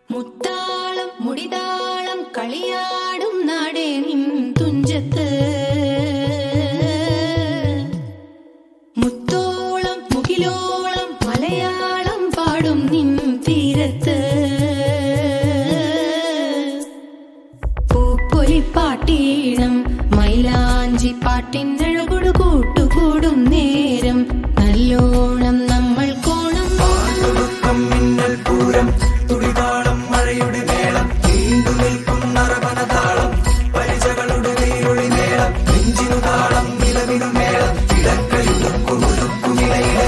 മുത്താളം മുടിതാളം കളിയാടും നാടേ നിൻ തുഞ്ചത്ത് മുത്തോളം മുകിലോളം മലയാളം പാടും നിൻ തീരത്ത് പൂപ്പൊലിപ്പാട്ടീണം മൈലാഞ്ചി പാട്ടിനഴകൊടു കൂട്ടുകൂടും നേരം നല്ലോണം നമ്മൾ കോണം മിന്നൽ പൂരം തുടിതാളം മഴയുടെ മേളം നീണ്ടു നിൽക്കും നറവനതാളം പരിചകളുടെ വേരൊളി മേളം നെഞ്ചിനു താളം നിലവിനു മേളം ഇടക്കയുടുക്കുമിടയിലെ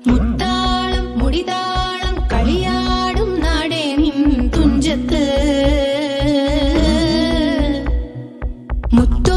മുത്താളം മുടിതാളം കളിയാടും നാടേ നിൻ തുഞ്ചത്ത് മുത്തു